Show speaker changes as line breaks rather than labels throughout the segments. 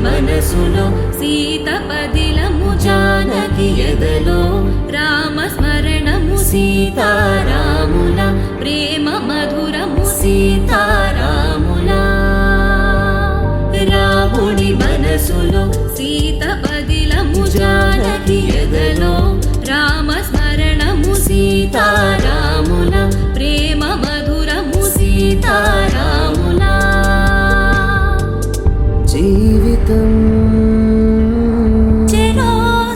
మనసులో సీత పదిలము జానకి ఎదలో రామస్మరణము సీతారాముల ప్రేమ మధురము సీతారాముల రాముడి మనసులో సీత పదిలము జానకి ఎదలో రామస్మరణము సీతారాముల ప్రేమ మధురము సీతారాముల
జీవితం
చెరో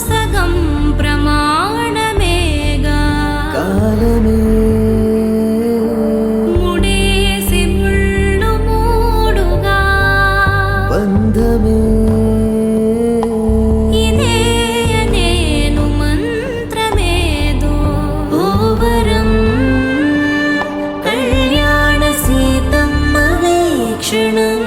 సగం ప్రమాణమేగా
కాలమే
ముడేసి ముళ్ళు మూడుగా
బంధమే
ఇదే నేను మంత్రమేదో ఓవరం కళ్యాణ సీతమ్మ వీక్షణం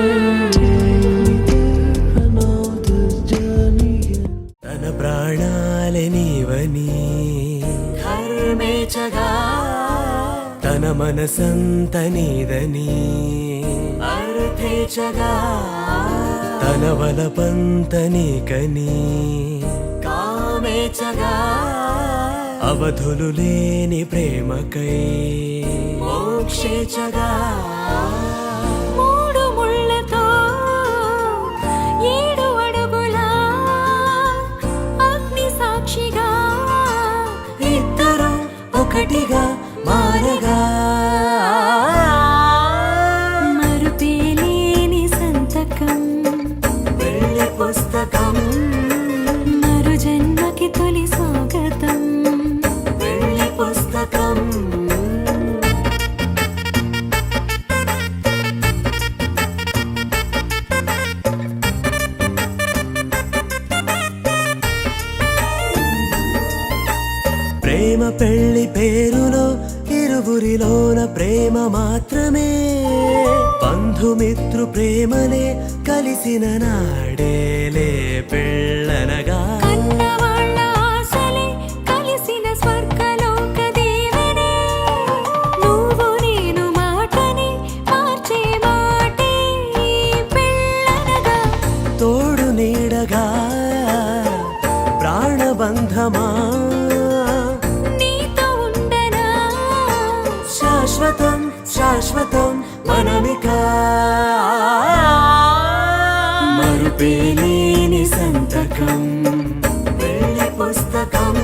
తన మనసంత నీదని
అర్థేచగా
తన వలపంత నీకని
కామేచగా
అవధులు లేని ప్రేమకై
మోక్షేచగా మూడు ముళ్ళతో 7 అడుగుల అగ్ని సాక్షిగా
ఇద్దరు ఒకటిగా మారగా
మరుపేలేని సంతకం
వెళ్ళి పుస్తకం
మరు జన్మకి తొలి స్వాగతం
వెళ్ళి పుస్తకం ప్రేమ పెళ్లి పేరులో ఇరువురిలోన ప్రేమ మాత్రమే బంధుమిత్రు ప్రేమలే కలిసిన నాడేలే పెళ్ళనగా
కన్నవాళ్ళ ఆశలే కలిసిన స్వర్గలోక దీవెనే నువ్వు నేను మాటని మార్చే మాటే పెళ్ళనగా
తోడు నీడగా ప్రాణబంధమా శాశ్వతం శాశ్వతం మనమిక మరుపేలేని సంతకం వెళ్ళి పుస్తకం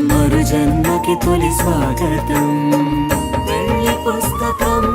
మరు జన్మకి తొలి స్వాగతం వెళ్ళి పుస్తకం